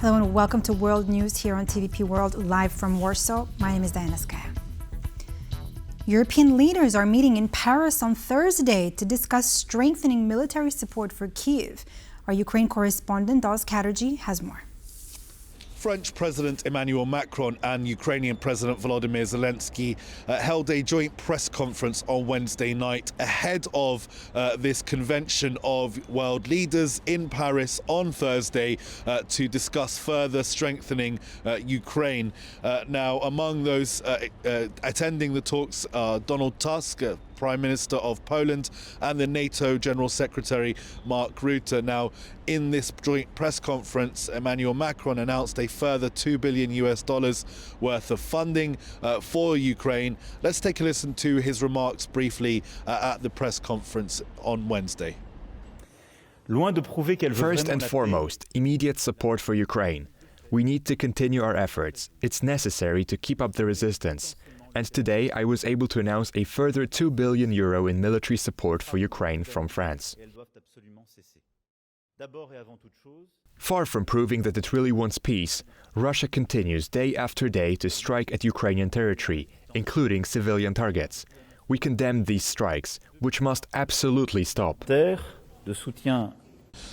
Hello and welcome to World News here on TVP World, live from Warsaw. My name is Diana Skaya. European leaders are meeting in Paris on Thursday to discuss strengthening military support for Kyiv. Our Ukraine correspondent, Oz Chatterjee, has more. French President Emmanuel Macron and Ukrainian President Volodymyr Zelensky held a joint press conference on Wednesday night ahead of this convention of world leaders in Paris on Thursday to discuss further strengthening Ukraine. Now, among those attending the talks are Donald Tusk, Prime Minister of Poland, and the NATO General Secretary Mark Rutte. Now, in this joint press conference, Emmanuel Macron announced a further $2 billion worth of funding for Ukraine. Let's take a listen to his remarks briefly at the press conference on Wednesday. First and foremost, immediate support for Ukraine. We need to continue our efforts. It's necessary to keep up the resistance. And today I was able to announce a further €2 billion in military support for Ukraine from France. Far from proving that it really wants peace, Russia continues day after day to strike at Ukrainian territory, including civilian targets. We condemn these strikes, which must absolutely stop.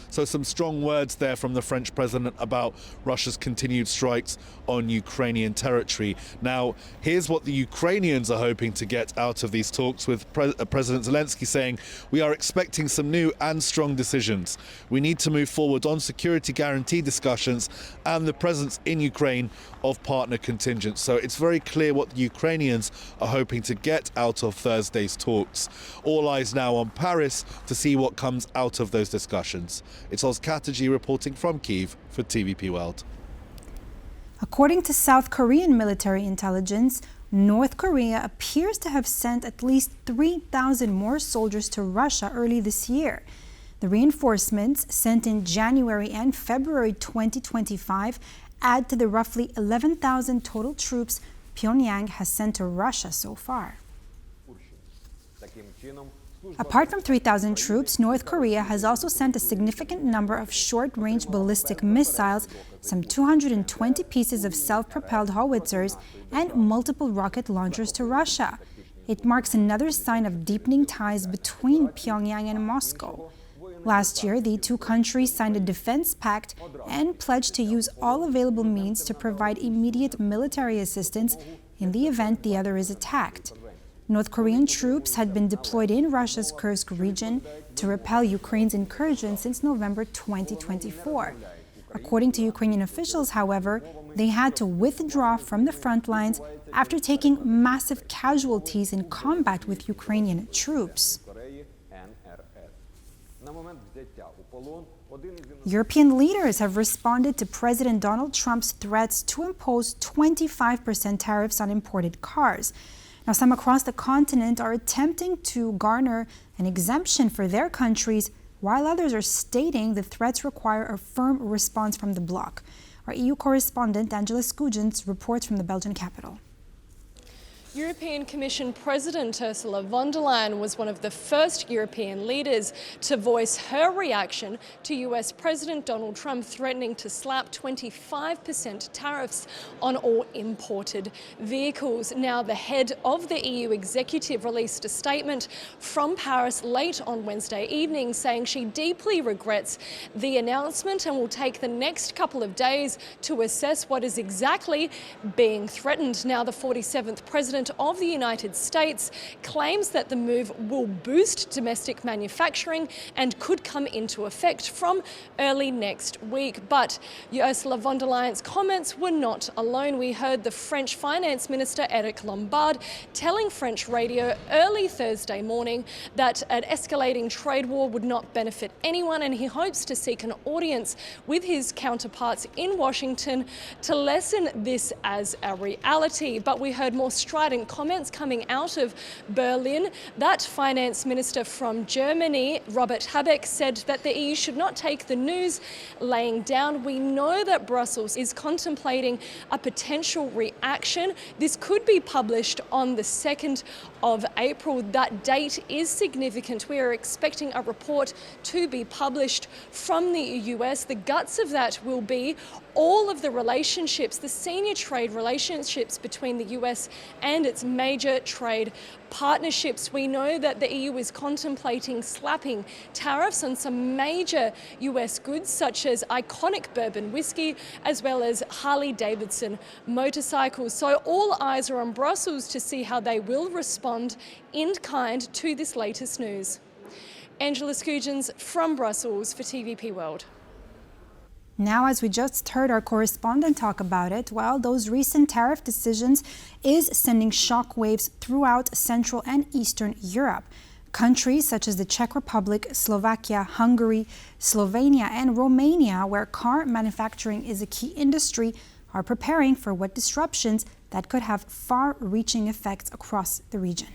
So some strong words there from the French president about Russia's continued strikes on Ukrainian territory. Now, here's what the Ukrainians are hoping to get out of these talks, with President Zelensky saying, "We are expecting some new and strong decisions. We need to move forward on security guarantee discussions and the presence in Ukraine of partner contingents." So it's very clear what the Ukrainians are hoping to get out of Thursday's talks. All eyes now on Paris to see what comes out of those discussions. It's Oz Chatterjee reporting from Kyiv for TVP World. According to South Korean military intelligence, North Korea appears to have sent at least 3,000 more soldiers to Russia early this year. The reinforcements sent in January and February 2025 add to the roughly 11,000 total troops Pyongyang has sent to Russia so far. Apart from 3,000 troops, North Korea has also sent a significant number of short-range ballistic missiles, some 220 pieces of self-propelled howitzers, and multiple rocket launchers to Russia. It marks another sign of deepening ties between Pyongyang and Moscow. Last year, the two countries signed a defense pact and pledged to use all available means to provide immediate military assistance in the event the other is attacked. North Korean troops had been deployed in Russia's Kursk region to repel Ukraine's incursion since November 2024. According to Ukrainian officials, however, they had to withdraw from the front lines after taking massive casualties in combat with Ukrainian troops. European leaders have responded to President Donald Trump's threats to impose 25% tariffs on imported cars. Now, some across the continent are attempting to garner an exemption for their countries, while others are stating the threats require a firm response from the bloc. Our EU correspondent, Angela Skujins, reports from the Belgian capital. European Commission President Ursula von der Leyen was one of the first European leaders to voice her reaction to US President Donald Trump threatening to slap 25% tariffs on all imported vehicles. Now, the head of the EU executive released a statement from Paris late on Wednesday evening saying she deeply regrets the announcement and will take the next couple of days to assess what is exactly being threatened. Now, the 47th President of the United States claims that the move will boost domestic manufacturing and could come into effect from early next week. But Ursula von der Leyen's comments were not alone. We heard the French Finance Minister Eric Lombard telling French radio early Thursday morning that an escalating trade war would not benefit anyone, and he hopes to seek an audience with his counterparts in Washington to lessen this as a reality. But we heard more strident sudden comments coming out of Berlin. That finance minister from Germany, Robert Habeck, said that the EU should not take the news laying down. We know that Brussels is contemplating a potential reaction. This could be published on the 2nd of April. That date is significant. We are expecting a report to be published from the US. The guts of that will be all of the relationships, the senior trade relationships between the US and its major trade partnerships. We know that the EU is contemplating slapping tariffs on some major US goods such as iconic bourbon whiskey as well as Harley-Davidson motorcycles. So all eyes are on Brussels to see how they will respond in kind to this latest news. Angela Scugins from Brussels for TVP World. Now, as we just heard our correspondent talk about it, well, those recent tariff decisions is sending shockwaves throughout Central and Eastern Europe. Countries such as the Czech Republic, Slovakia, Hungary, Slovenia, and Romania, where car manufacturing is a key industry, are preparing for what disruptions that could have far-reaching effects across the region.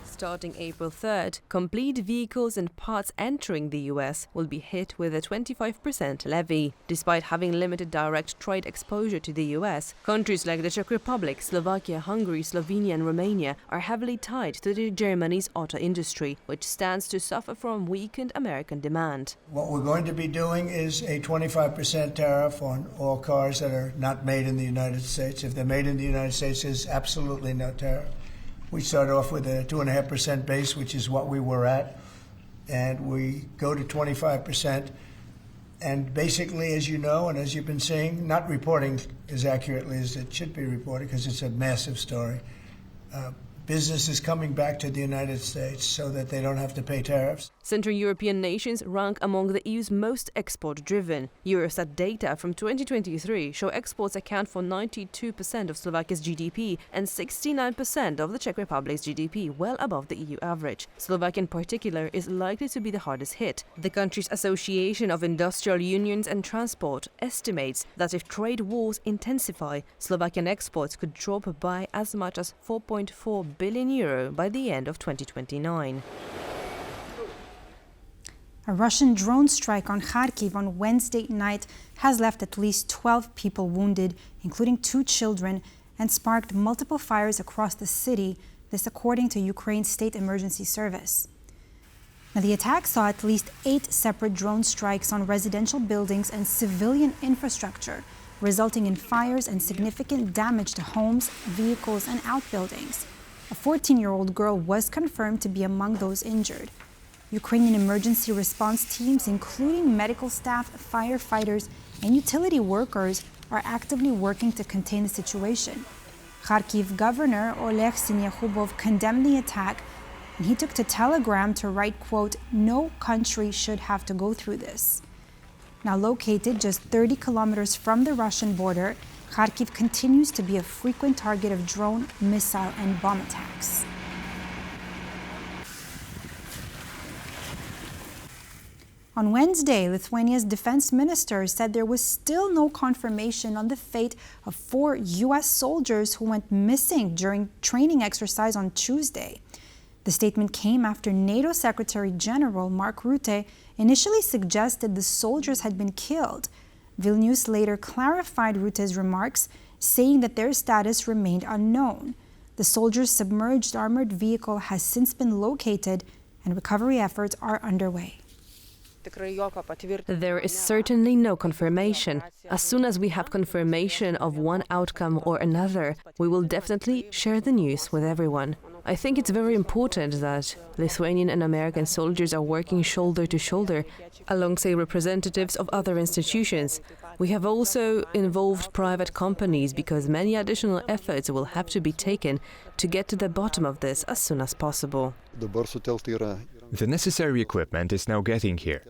Starting April 3rd, complete vehicles and parts entering the US will be hit with a 25% levy. Despite having limited direct trade exposure to the US, countries like the Czech Republic, Slovakia, Hungary, Slovenia and Romania are heavily tied to Germany's auto industry, which stands to suffer from weakened American demand. What we're going to be doing is a 25% tariff on all cars that are not made in the United States. If they're made in the United States, there's absolutely no tariff. We start off with a 2.5% base, which is what we were at, and we go to 25%. And basically, as you know, and as you've been seeing, not reporting as accurately as it should be reported because it's a massive story. Business is coming back to the United States so that they don't have to pay tariffs. Central European nations rank among the EU's most export-driven. Eurostat data from 2023 show exports account for 92% of Slovakia's GDP and 69% of the Czech Republic's GDP, well above the EU average. Slovakia in particular is likely to be the hardest hit. The country's Association of Industrial Unions and Transport estimates that if trade wars intensify, Slovakian exports could drop by as much as €4.4 billion by the end of 2029. A Russian drone strike on Kharkiv on Wednesday night has left at least 12 people wounded, including 2 children, and sparked multiple fires across the city, this according to Ukraine's State Emergency Service. Now, the attack saw at least 8 separate drone strikes on residential buildings and civilian infrastructure, resulting in fires and significant damage to homes, vehicles, and outbuildings. A 14-year-old girl was confirmed to be among those injured. Ukrainian emergency response teams, including medical staff, firefighters, and utility workers, are actively working to contain the situation. Kharkiv Governor Oleg Sinyahubov condemned the attack, and he took to Telegram to write, quote, "No country should have to go through this." Now located just 30 kilometers from the Russian border, Kharkiv continues to be a frequent target of drone, missile, and bomb attacks. On Wednesday, Lithuania's defense minister said there was still no confirmation on the fate of 4 U.S. soldiers who went missing during training exercise on Tuesday. The statement came after NATO Secretary General Mark Rutte initially suggested the soldiers had been killed. Vilnius later clarified Rutte's remarks, saying that their status remained unknown. The soldiers' submerged armored vehicle has since been located, and recovery efforts are underway. There is certainly no confirmation. As soon as we have confirmation of one outcome or another, we will definitely share the news with everyone. I think it's very important that Lithuanian and American soldiers are working shoulder to shoulder alongside representatives of other institutions. We have also involved private companies because many additional efforts will have to be taken to get to the bottom of this as soon as possible. The necessary equipment is now getting here.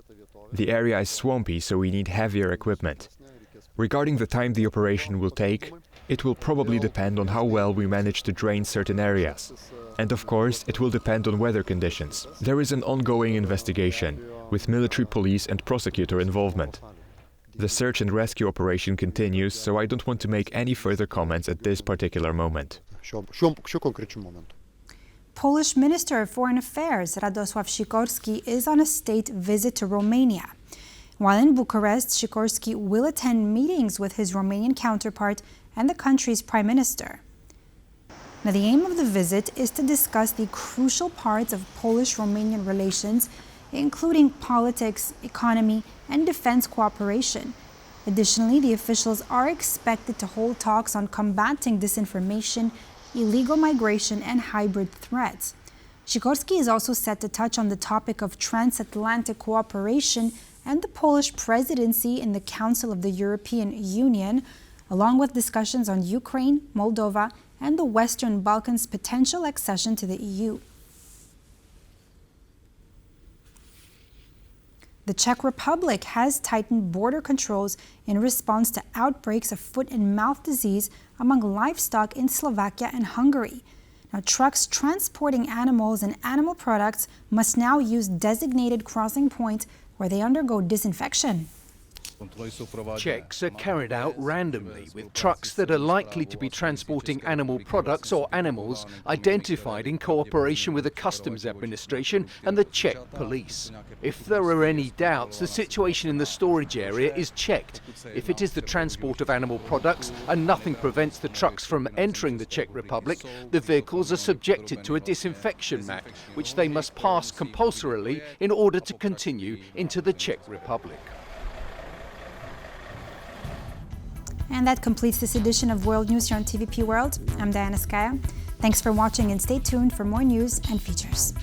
The area is swampy, so we need heavier equipment. Regarding the time the operation will take, it will probably depend on how well we manage to drain certain areas. And of course, it will depend on weather conditions. There is an ongoing investigation, with military police and prosecutor involvement. The search and rescue operation continues, so I don't want to make any further comments at this particular moment. Polish Minister of Foreign Affairs Radosław Sikorski is on a state visit to Romania. While in Bucharest, Sikorski will attend meetings with his Romanian counterpart and the country's prime minister. Now, the aim of the visit is to discuss the crucial parts of Polish-Romanian relations, including politics, economy, and defense cooperation. Additionally, the officials are expected to hold talks on combating disinformation, illegal migration, and hybrid threats. Sikorski is also set to touch on the topic of transatlantic cooperation and the Polish presidency in the Council of the European Union, along with discussions on Ukraine, Moldova, and the Western Balkans' potential accession to the EU. The Czech Republic has tightened border controls in response to outbreaks of foot and mouth disease among livestock in Slovakia and Hungary. Now, trucks transporting animals and animal products must now use designated crossing points where they undergo disinfection. Checks are carried out randomly with trucks that are likely to be transporting animal products or animals identified in cooperation with the Customs Administration and the Czech police. If there are any doubts, the situation in the storage area is checked. If it is the transport of animal products and nothing prevents the trucks from entering the Czech Republic, the vehicles are subjected to a disinfection mat, which they must pass compulsorily in order to continue into the Czech Republic. And that completes this edition of World News here on TVP World. I'm Diana Skaya. Thanks for watching and stay tuned for more news and features.